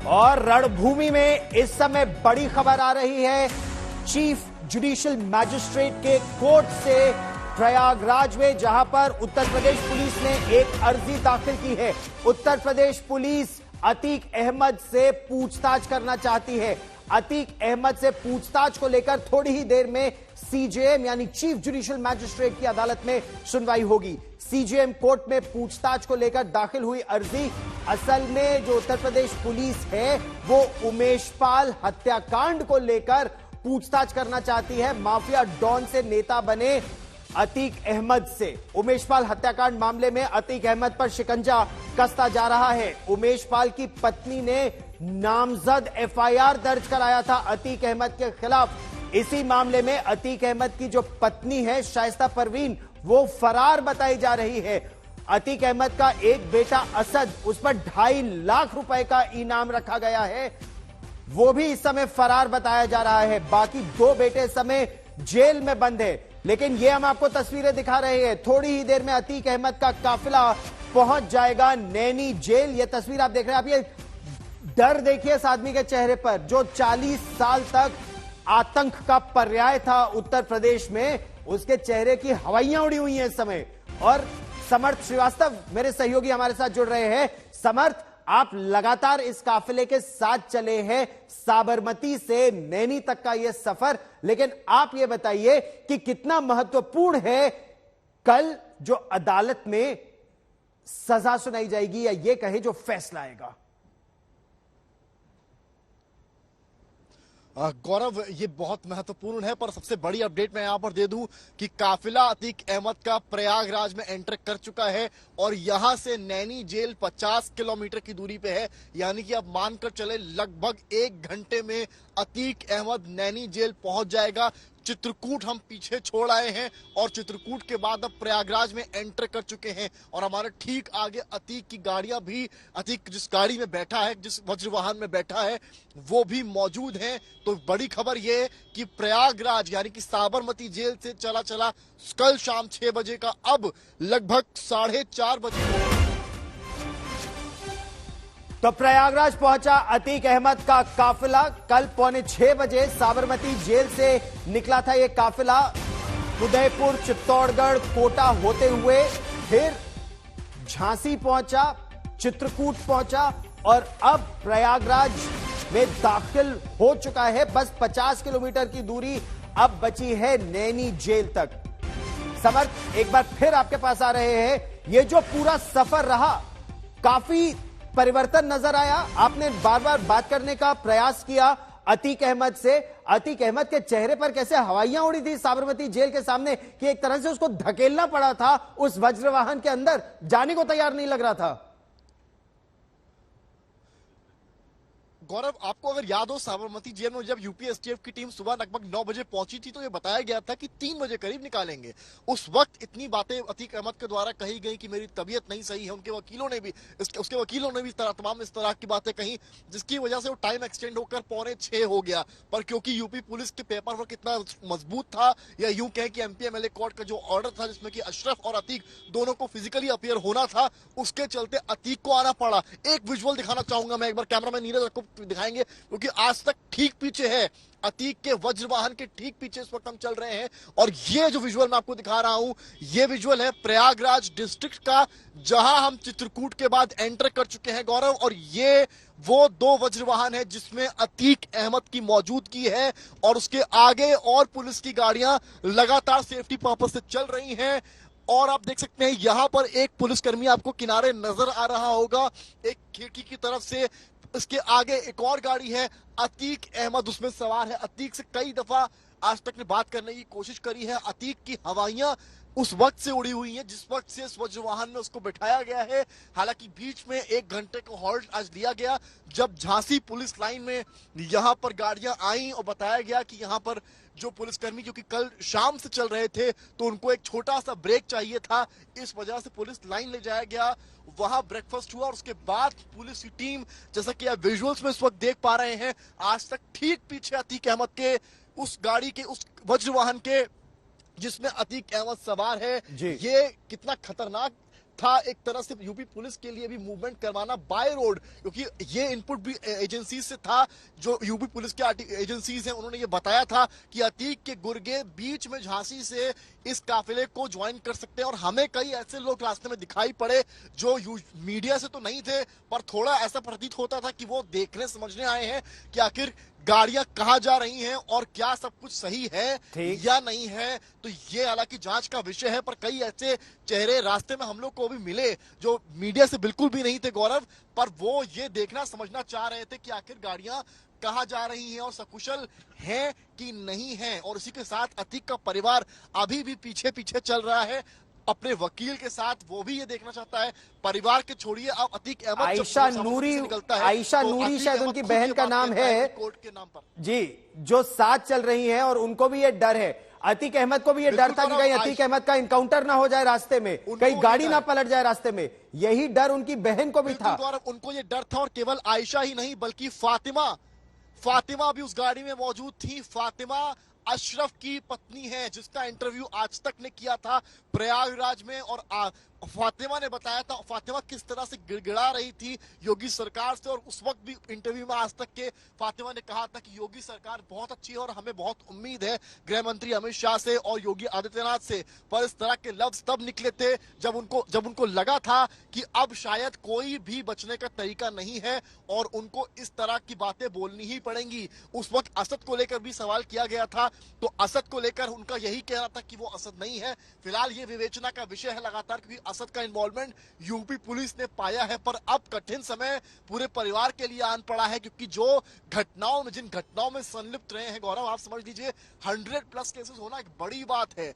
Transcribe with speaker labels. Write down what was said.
Speaker 1: और रणभूमि में इस समय बड़ी खबर आ रही है। चीफ जुडिशियल मैजिस्ट्रेट के कोर्ट से प्रयागराज में, जहां पर उत्तर प्रदेश पुलिस ने एक अर्जी दाखिल की है। उत्तर प्रदेश पुलिस अतीक अहमद से पूछताछ करना चाहती है। अतीक अहमद से पूछताछ को लेकर थोड़ी ही देर में सीजेएम यानी चीफ जुडिशियल मैजिस्ट्रेट की अदालत में सुनवाई होगी। सीजेएम कोर्ट में पूछताछ को लेकर दाखिल हुई अर्जी, असल में जो उत्तर प्रदेश पुलिस है वो उमेश पाल हत्याकांड को लेकर पूछताछ करना चाहती है। माफिया डॉन से नेता बने अतीक अहमद से उमेश पाल हत्याकांड मामले में अतीक अहमद पर शिकंजा कसता जा रहा है। उमेश पाल की पत्नी ने नामजद एफआईआर दर्ज कराया था अतीक अहमद के खिलाफ। इसी मामले में अतीक अहमद की जो पत्नी है शाइस्ता परवीन, वो फरार बताई जा रही है। अतीक अहमद का एक बेटा असद, उस पर 2.5 लाख रुपए का इनाम रखा गया है, वो भी इस समय फरार बताया जा रहा है। बाकी 2 बेटे इस समय जेल में बंद है। लेकिन ये हम आपको तस्वीरें दिखा रहे हैं। थोड़ी ही देर में अतीक अहमद का काफिला पहुंच जाएगा नैनी जेल। ये तस्वीर आप देख रहे हैं। आप ये डर देखिए इस आदमी के चेहरे पर, जो 40 साल तक आतंक का पर्याय था उत्तर प्रदेश में, उसके चेहरे की हवाइयां उड़ी हुई हैं इस समय। और समर्थ श्रीवास्तव मेरे सहयोगी हमारे साथ जुड़ रहे हैं। समर्थ, आप लगातार इस काफिले के साथ चले हैं, साबरमती से नैनी तक का यह सफर, लेकिन आप यह बताइए कि कितना महत्वपूर्ण है कल जो अदालत में सजा सुनाई जाएगी, या यह कहे जो फैसला आएगा।
Speaker 2: गौरव, ये बहुत महत्वपूर्ण है, पर सबसे बड़ी अपडेट मैं यहां पर दे दूं कि काफिला अतीक अहमद का प्रयागराज में एंटर कर चुका है और यहां से नैनी जेल 50 किलोमीटर की दूरी पे है। यानी कि अब मानकर चले लगभग 1 घंटे में अतीक अहमद नैनी जेल पहुंच जाएगा। चित्रकूट हम पीछे छोड़ आए हैं और चित्रकूट के बाद अब प्रयागराज में एंटर कर चुके हैं और हमारे ठीक आगे अतीक की गाड़ियां भी, अतीक जिस गाड़ी में बैठा है, जिस वज्रवाहन में बैठा है, वो भी मौजूद हैं। तो बड़ी खबर ये है कि प्रयागराज यानी कि साबरमती जेल से चला चला कल शाम 6 बजे का अब लगभग 4:30 बजे
Speaker 1: तो प्रयागराज पहुंचा अतीक अहमद का काफिला। कल 5:45 बजे साबरमती जेल से निकला था यह काफिला। उदयपुर, चित्तौड़गढ़, कोटा होते हुए फिर झांसी पहुंचा, चित्रकूट पहुंचा और अब प्रयागराज में दाखिल हो चुका है। बस 50 किलोमीटर की दूरी अब बची है नैनी जेल तक। समर्थ, एक बार फिर आपके पास आ रहे हैं। ये जो पूरा सफर रहा, काफी परिवर्तन नजर आया। आपने बार बार बात करने का प्रयास किया अतीक अहमद से। अतीक अहमद के चेहरे पर कैसे हवाइयां उड़ी थी साबरमती जेल के सामने कि एक तरह से उसको धकेलना पड़ा था, उस वज्रवाहन के अंदर जाने को तैयार नहीं लग रहा था।
Speaker 2: गौरव, आपको अगर याद हो, साबरमती जेल में जब यूपी एसटीएफ की टीम सुबह लगभग 9 बजे पहुंची थी तो ये बताया गया था कि 3 बजे करीब निकालेंगे। उस वक्त इतनी बातें अतीक अहमद के द्वारा कही गई कि मेरी तबीयत नहीं सही है। उनके वकीलों ने भी उसके वकीलों ने भी तमाम इस तरह की बातें कही, जिसकी वजह से वो टाइम एक्सटेंड होकर 5:45 हो गया। पर क्योंकि यूपी पुलिस के पेपर वर्क इतना मजबूत था, या यूं कहें कि एमपीएमएलए कोर्ट का जो ऑर्डर था जिसमें कि अशरफ और अतीक दोनों को फिजिकली अपीयर होना था, उसके चलते अतीक को आना पड़ा। एक विजुअल दिखाना चाहूंगा मैं, एक बार कैमरामैन नीरज को दिखाएंगे, क्योंकि आज तक ठीक पीछे है अतीक के वज्रवाहन के ठीक पीछे इस वक्त हम चल रहे हैं। और ये जो विजुअल मैं आपको दिखा रहा हूं, ये विजुअल है प्रयागराज डिस्ट्रिक्ट का, जहां हम चित्रकूट के बाद एंटर कर चुके हैं गौरव। और ये वो 2 वज्रवाहन है जिसमें अतीक अहमद की मौजूदगी है और उसके आगे और पुलिस की गाड़ियां लगातार सेफ्टी पर्पस से चल रही हैं। और आप देख सकते हैं यहां पर एक पुलिसकर्मी आपको किनारे नजर आ रहा होगा, एक खिड़की की तरफ से। इसके आगे एक और गाड़ी है, अतीक अहमद उसमें सवार है। अतीक से कई दफा आज तक ने बात करने की कोशिश करी है। अतीक की हवाइयां उस वक्त से उड़ी हुई हैं जिस वक्त से इस वज्रवाहन में उसको बिठाया गया है। हालांकि बीच में 1 घंटे को हॉल्ट आज लिया गया, जब झांसी पुलिस लाइन में यहां पर गाड़ियां आई और बताया गया कि यहां पर जो पुलिसकर्मी क्योंकि कल शाम से चल रहे थे तो उनको एक छोटा सा ब्रेक चाहिए था, इस वजह से पुलिस लाइन ले जाया गया। वहां ब्रेकफास्ट हुआ और उसके बाद पुलिस की टीम, जैसा कि आप विजुअल्स में इस वक्त देख पा रहे हैं, आज तक ठीक पीछे अतीक अहमद के उस गाड़ी के, उस वज्रवाहन के जिसमें अतीक अहमद सवार है। ये कितना खतरनाक था एक तरह से यूपी पुलिस के लिए भी मूवमेंट करवाना बाय रोड, क्योंकि ये इनपुट भी एजेंसी से था, जो यूपी पुलिस के एजेंसीज हैं उन्होंने ये बताया था कि अतीक के गुर्गे बीच में झांसी से इस काफिले को ज्वाइन कर सकते हैं। और हमें कई ऐसे लोग रास्ते में दिखाई पड़े जो मीडिया से तो नहीं थे, पर थोड़ा ऐसा प्रतीत होता था कि वो देखने समझने आए हैं कि आखिर गाड़ियां कहां जा रही हैं और क्या सब कुछ सही है या नहीं है। तो ये हालांकि जांच का विषय है, पर कई ऐसे चेहरे रास्ते में हम लोग को भी मिले जो मीडिया से बिल्कुल भी नहीं थे गौरव, पर वो ये देखना समझना चाह रहे थे कि आखिर गाड़ियां कहां जा रही हैं और सकुशल हैं कि नहीं हैं। और इसी के साथ अतीक का परिवार अभी भी पीछे पीछे चल रहा है अपने वकील के साथ, वो भी ये देखना चाहता है। परिवार के छोड़िए, अब अतीक अहमद
Speaker 1: आयशा नूरी, आयशा नूरी शायद उनकी बहन का नाम है,
Speaker 2: कोर्ट के नाम पर
Speaker 1: जी, जो साथ चल रही हैं और उनको भी ये डर है। अतीक अहमद को भी ये डर था कि कहीं अतीक अहमद का इनकाउंटर ना हो जाए रास्ते में, कहीं गाड़ी ना पलट जाए रास्ते में, यही डर उनकी बहन को भी था।
Speaker 2: उनको ये डर था, और केवल आयशा ही नहीं बल्कि फातिमा भी उस गाड़ी में मौजूद थी। फातिमा अशरफ की पत्नी है, जिसका इंटरव्यू आज तक ने किया था प्रयागराज में, और फातिमा ने बताया था फातिमा किस तरह से गिड़गिड़ा रही थी योगी सरकार से। और उस वक्त भी इंटरव्यू में आज तक के फातिमा ने कहा था कि योगी सरकार बहुत अच्छी है और हमें बहुत उम्मीद है गृह मंत्री अमित शाह से और योगी आदित्यनाथ से। पर इस तरह के लफ्ज तब निकले थे जब उनको लगा था कि अब शायद कोई भी बचने का तरीका नहीं है और उनको इस तरह की बातें बोलनी ही पड़ेंगी। उस वक्त असद को लेकर भी सवाल किया गया था, तो असद को लेकर उनका यही कहना था कि वो असद नहीं है। फिलहाल ये विवेचना का विषय है लगातार, क्योंकि असद का इन्वॉल्वमेंट यूपी पुलिस ने पाया है, पर अब कठिन समय पूरे परिवार के लिए आन पड़ा है, क्योंकि जिन घटनाओं में संलिप्त रहे हैं गौरव, आप समझ लीजिए 100+ केसेस होना एक बड़ी बात है।